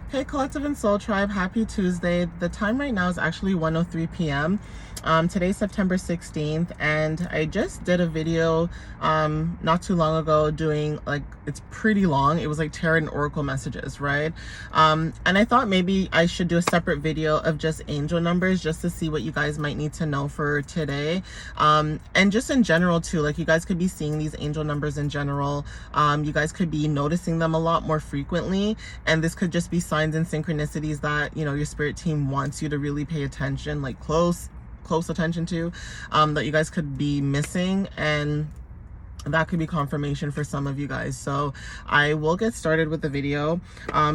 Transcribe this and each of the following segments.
Hey Collective and Soul Tribe, happy Tuesday. The time right now is actually 1:03 p.m. Today's September 16th, and I just did a video not too long ago doing, like, it's pretty long. It was like tarot and oracle messages, right? And I thought maybe I should do a separate video of just angel numbers just to see what you guys might need to know for today. And just in general too, like, you guys could be seeing these angel numbers in general. You guys could be noticing them a lot more frequently, and this could just be signs and synchronicities that, you know, your spirit team wants you to really pay attention, like close attention to, that you guys could be missing, and that could be confirmation for some of you guys. So I will get started with the video.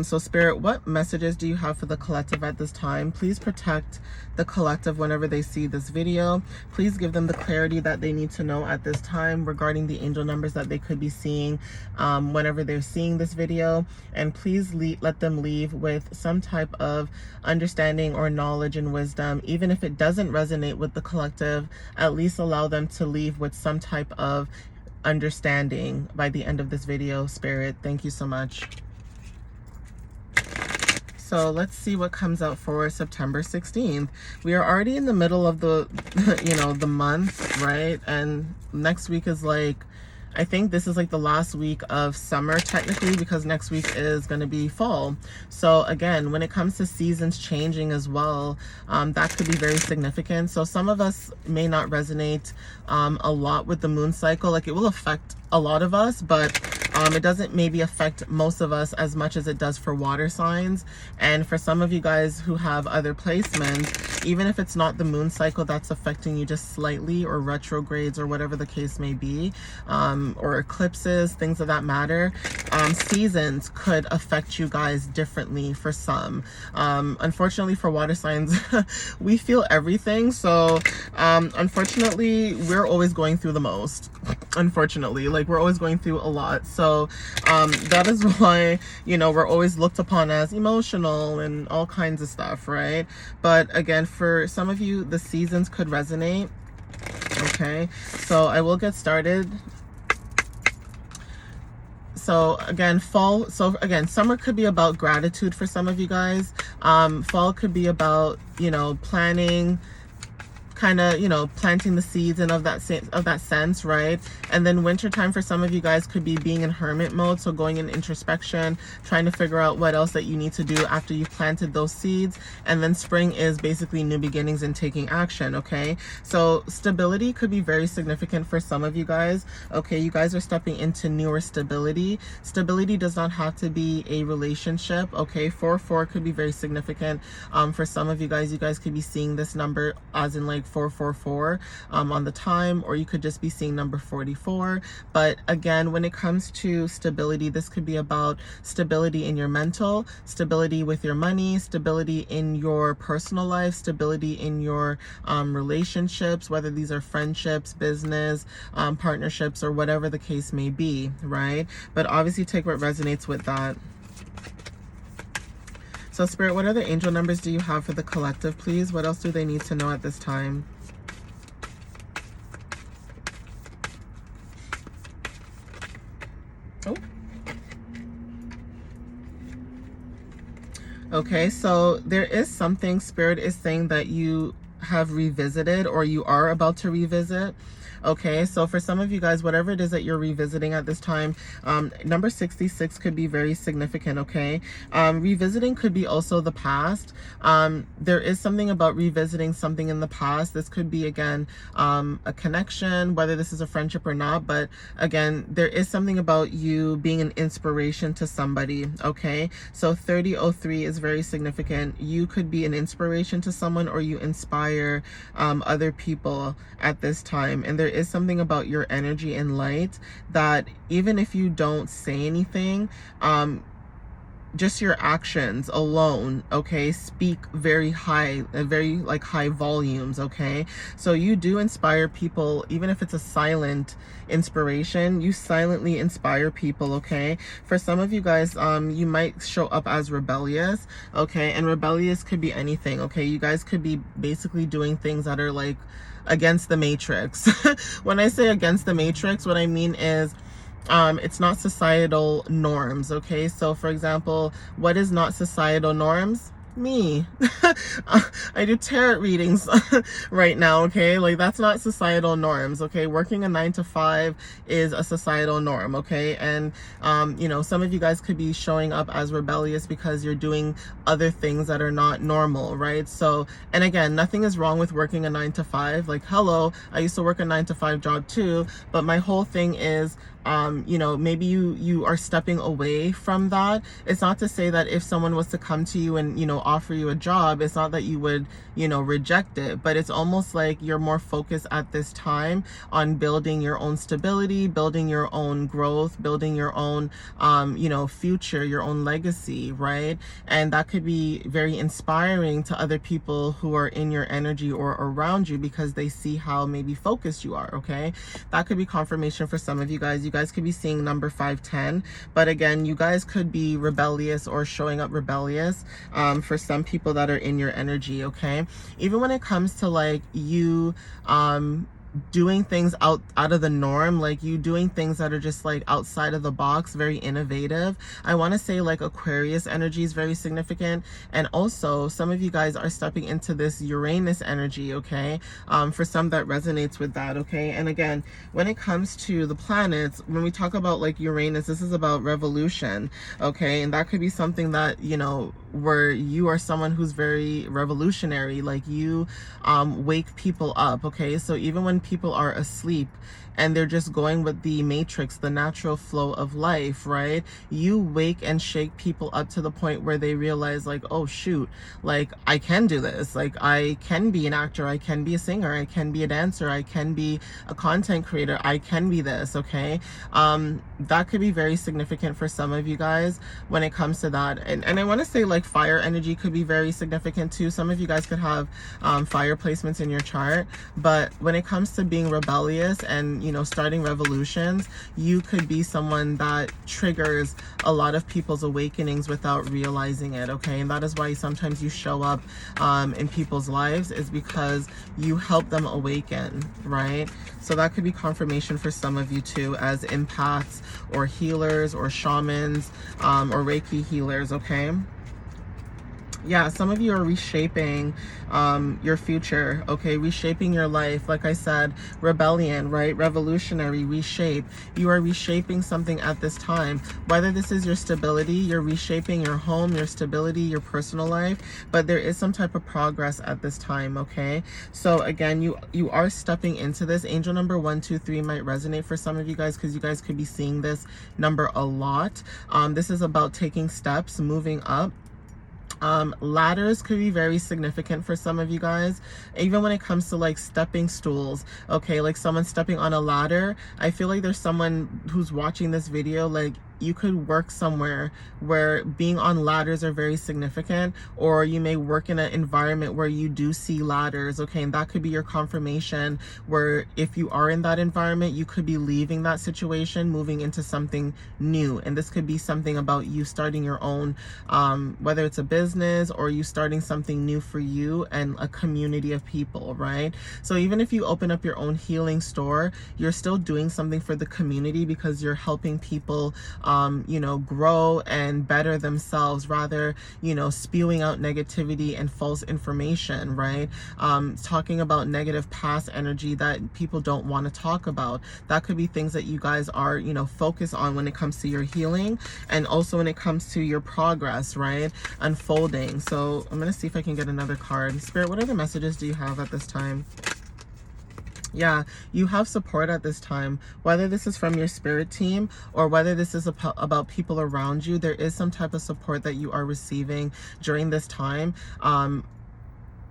So Spirit, what messages do you have for the collective at this time? Please protect the collective whenever they see this video. Please give them the clarity that they need to know at this time regarding the angel numbers that they could be seeing whenever they're seeing this video. And please let them leave with some type of understanding or knowledge and wisdom. Even if it doesn't resonate with the collective, at least allow them to leave with some type of understanding by the end of this video. Spirit, thank you so much. So let's see what comes out for September 16th. We are already in the middle of the the month, right? And next week is, like, I think this is like the last week of summer technically, because next week is going to be fall. So again, when it comes to seasons changing as well, that could be very significant. So some of us may not resonate a lot with the moon cycle. Like, it will affect a lot of us, but it doesn't maybe affect most of us as much as it does for water signs. And for some of you guys who have other placements, even if it's not the moon cycle that's affecting you just slightly, or retrogrades or whatever the case may be, or eclipses, things of that matter, seasons could affect you guys differently for some. Unfortunately for water signs, we feel everything. So unfortunately, we're always going through the most. Unfortunately, like, we're always going through a lot. So that is why, you know, we're always looked upon as emotional and all kinds of stuff, right? But again, for some of you, the seasons could resonate. Okay, so I will get started. So again, summer could be about gratitude for some of you guys. Fall could be about, you know, planning, kind of, you know, planting the seeds and of that sense, right? And then wintertime for some of you guys could be being in hermit mode, so going in introspection, trying to figure out what else that you need to do after you've planted those seeds. And then spring is basically new beginnings and taking action. Okay, so stability could be very significant for some of you guys. Okay, you guys are stepping into newer stability. Stability does not have to be a relationship. Okay, 4-4 could be very significant for some of you guys. You guys could be seeing this number as in, like, 444 on the time, or you could just be seeing number 44. But again, when it comes to stability, this could be about stability in your mental, stability with your money, stability in your personal life, stability in your relationships, whether these are friendships, business, partnerships, or whatever the case may be, right? But obviously take what resonates with that. So Spirit, what other angel numbers do you have for the collective, please? What else do they need to know at this time? Oh. Okay, so there is something Spirit is saying that you have revisited, or you are about to revisit. Okay, so for some of you guys, whatever it is that you're revisiting at this time, number 66 could be very significant. Okay, revisiting could be also the past. There is something about revisiting something in the past. This could be, again, a connection, whether this is a friendship or not. But again, there is something about you being an inspiration to somebody. Okay, so 3003 is very significant. You could be an inspiration to someone, or you inspire other people at this time. And there is something about your energy and light that, even if you don't say anything, just your actions alone, okay, speak very high, very, like, high volumes. Okay, so you do inspire people, even if it's a silent inspiration. You silently inspire people. Okay, for some of you guys, you might show up as rebellious. Okay, and rebellious could be anything. Okay, you guys could be basically doing things that are, like, against the matrix. When I say against the matrix, what I mean is It's not societal norms. Okay, so for example, what is not societal norms? Me. I do tarot readings right now. Okay, like that's not societal norms. Okay, working a 9 to 5 is a societal norm. Okay, and you know, some of you guys could be showing up as rebellious because you're doing other things that are not normal, right? So, and again, nothing is wrong with working a 9 to 5. Like, hello, I used to work a 9 to 5 job too, but my whole thing is, you know, maybe you are stepping away from that. It's not to say that if someone was to come to you and, you know, offer you a job, it's not that you would, you know, reject it, but it's almost like you're more focused at this time on building your own stability, building your own growth, building your own, you know, future, your own legacy, right? And that could be very inspiring to other people who are in your energy or around you because they see how maybe focused you are. Okay, that could be confirmation for some of you guys. You guys could be seeing number 510, but again, you guys could be rebellious or showing up rebellious for some people that are in your energy. Okay, even when it comes to like you doing things out of the norm, like you doing things that are just like outside of the box, very innovative. I want to say like Aquarius energy is very significant, and also some of you guys are stepping into this Uranus energy. Okay, for some that resonates with that. Okay, and again, when it comes to the planets, when we talk about like Uranus, this is about revolution. Okay, and that could be something that, you know, where you are someone who's very revolutionary, like you wake people up. Okay, so even when people are asleep and they're just going with the matrix, the natural flow of life, right? You wake and shake people up to the point where they realize like, oh shoot, like I can do this. Like I can be an actor, I can be a singer, I can be a dancer, I can be a content creator, I can be this. Okay, that could be very significant for some of you guys when it comes to that. And I want to say like fire energy could be very significant too. Some of you guys could have fire placements in your chart, but when it comes to being rebellious and, you know, starting revolutions, you could be someone that triggers a lot of people's awakenings without realizing it. Okay, and that is why sometimes you show up in people's lives, is because you help them awaken, right? So that could be confirmation for some of you too, as empaths or healers or shamans or Reiki healers. Okay, yeah, some of you are reshaping your future. Okay, reshaping your life. Like I said, rebellion, right? Revolutionary, reshape. You are reshaping something at this time, whether this is your stability, you're reshaping your home, your stability, your personal life, but there is some type of progress at this time. Okay, so again, you are stepping into this. Angel number 123 might resonate for some of you guys, because you guys could be seeing this number a lot. This is about taking steps, moving up. Ladders could be very significant for some of you guys, even when it comes to like stepping stools. Okay, like someone stepping on a ladder. I feel like there's someone who's watching this video, like you could work somewhere where being on ladders are very significant, or you may work in an environment where you do see ladders. Okay, and that could be your confirmation, where if you are in that environment, you could be leaving that situation, moving into something new. And this could be something about you starting your own, whether it's a business or you starting something new for you and a community of people, right? So even if you open up your own healing store, you're still doing something for the community, because you're helping people you know, grow and better themselves, rather, you know, spewing out negativity and false information, right? Talking about negative past energy that people don't want to talk about. That could be things that you guys are, you know, focused on when it comes to your healing, and also when it comes to your progress, right? Unfolding. So I'm going to see if I can get another card. Spirit, what other messages do you have at this time? Yeah, you have support at this time, whether this is from your spirit team or whether this is about people around you. There is some type of support that you are receiving during this time.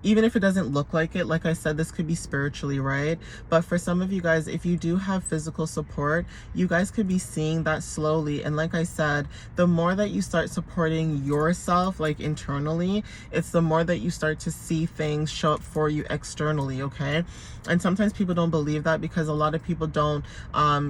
Even if it doesn't look like it, like I said, this could be spiritually, right? But for some of you guys, if you do have physical support, you guys could be seeing that slowly. And like I said, the more that you start supporting yourself, like internally, it's the more that you start to see things show up for you externally. Okay, and sometimes people don't believe that, because a lot of people don't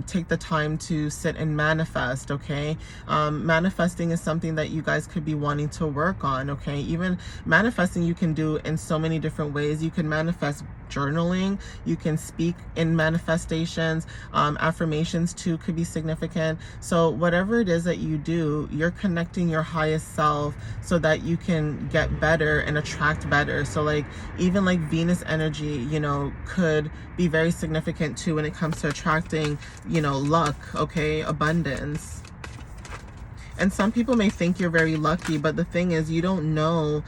take the time to sit and manifest. Okay, manifesting is something that you guys could be wanting to work on. Okay, even manifesting you can do in so many different ways. You can manifest journaling, you can speak in manifestations, affirmations too could be significant. So whatever it is that you do, you're connecting your highest self so that you can get better and attract better. So like even like Venus energy, you know, could be very significant too when it comes to attracting, you know, luck, okay, abundance. And some people may think you're very lucky, but the thing is, you don't know,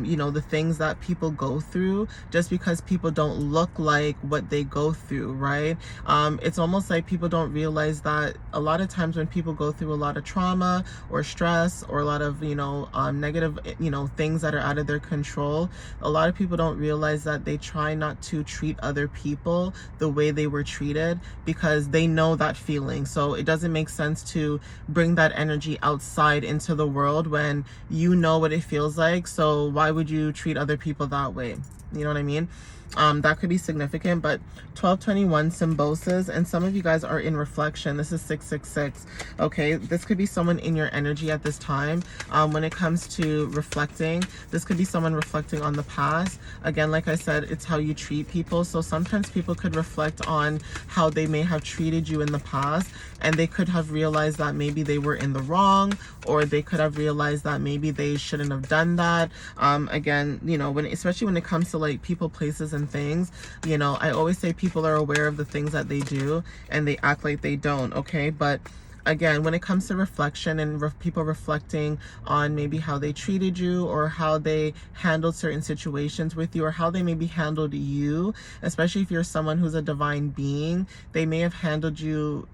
you know, the things that people go through just because people don't look like what they go through, right? It's almost like people don't realize that a lot of times when people go through a lot of trauma or stress or a lot of, you know, negative, you know, things that are out of their control, a lot of people don't realize that they try not to treat other people the way they were treated because they know that feeling. So it doesn't make sense to bring that energy outside into the world when you know what it feels like. So why would you treat other people that way? You know what I mean? That could be significant. But 1221 symbiosis, and some of you guys are in reflection. This is 666. Okay, this could be someone in your energy at this time. When it comes to reflecting, this could be someone reflecting on the past. Again, like I said, it's how you treat people. So sometimes people could reflect on how they may have treated you in the past, and they could have realized that maybe they were in the wrong, or they could have realized that maybe they shouldn't have done that. Again, you know, especially when it comes to like people, places, and things, you know, I always say people are aware of the things that they do and they act like they don't, okay? But again, when it comes to reflection and people reflecting on maybe how they treated you or how they handled certain situations with you or how they maybe handled you, especially if you're someone who's a divine being, they may have handled you,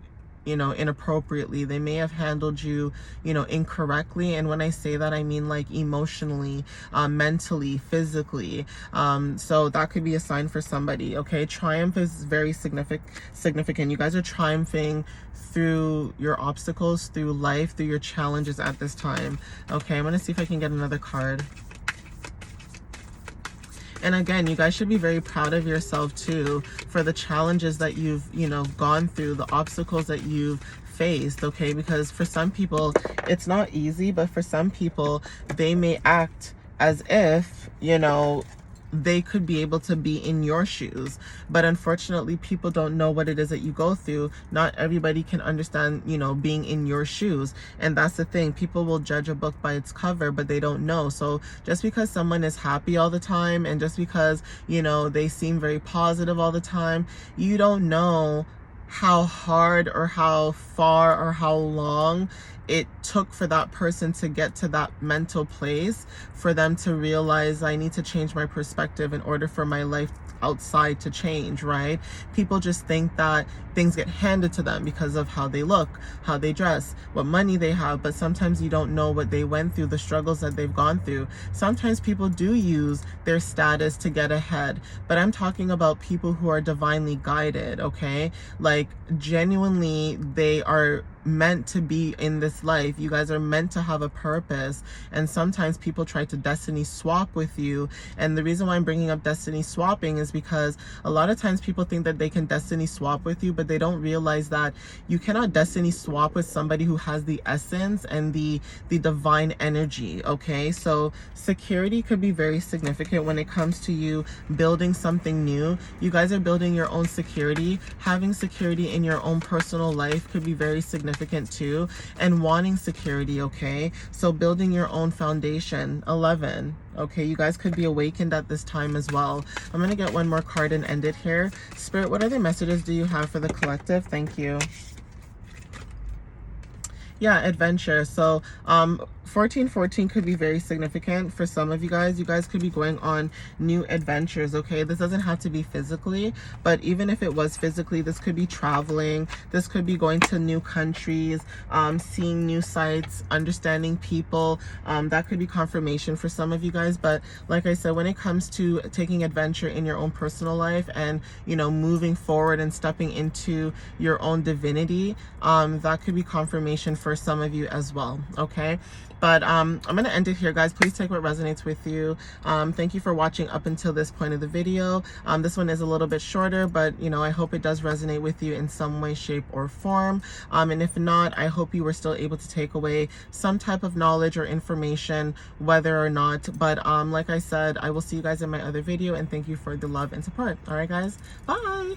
you know, inappropriately. They may have handled you, you know, incorrectly. And when I say that, I mean like emotionally, mentally, physically. So that could be a sign for somebody, okay? Triumph is very significant. You guys are triumphing through your obstacles, through life, through your challenges at this time. Okay, I'm gonna see if I can get another card. And again, you guys should be very proud of yourself too for the challenges that you've, you know, gone through, the obstacles that you've faced, okay? Because for some people, it's not easy, but for some people, they may act as if, you know, they could be able to be in your shoes. But unfortunately, people don't know what it is that you go through. Not everybody can understand, you know, being in your shoes. And that's the thing. People will judge a book by its cover, but they don't know. So just because someone is happy all the time and just because, you know, they seem very positive all the time, you don't know how hard or how far or how long it took for that person to get to that mental place, for them to realize I need to change my perspective in order for my life outside to change, right? People just think that things get handed to them because of how they look, how they dress, what money they have, but sometimes you don't know what they went through, the struggles that they've gone through. Sometimes people do use their status to get ahead, but I'm talking about people who are divinely guided, okay? Like genuinely, they are meant to be in this life. You guys are meant to have a purpose, and sometimes people try to destiny swap with you. And the reason why I'm bringing up destiny swapping is because a lot of times people think that they can destiny swap with you, but they don't realize that you cannot destiny swap with somebody who has the essence and the divine energy, okay? So security could be very significant when it comes to you building something new. You guys are building your own security. Having security in your own personal life could be very significant too, and wanting security, okay? So building your own foundation. 11, okay? You guys could be awakened at this time as well. I'm gonna get one more card and end it here. Spirit, what other messages do you have for the collective? Thank you. Yeah, adventure. So 1414 could be very significant for some of you guys. You guys could be going on new adventures, okay? This doesn't have to be physically, but even if it was physically, this could be traveling. This could be going to new countries, seeing new sites, understanding people. That could be confirmation for some of you guys. But like I said, when it comes to taking adventure in your own personal life and, you know, moving forward and stepping into your own divinity, that could be confirmation for some of you as well, okay? But I'm gonna end it here, guys. Please take what resonates with you. Thank you for watching up until this point of the video. This one is a little bit shorter, but you know, I hope it does resonate with you in some way, shape, or form. And if not, I hope you were still able to take away some type of knowledge or information, whether or not. But like I said, I will see you guys in my other video, and thank you for the love and support. All right, guys, bye.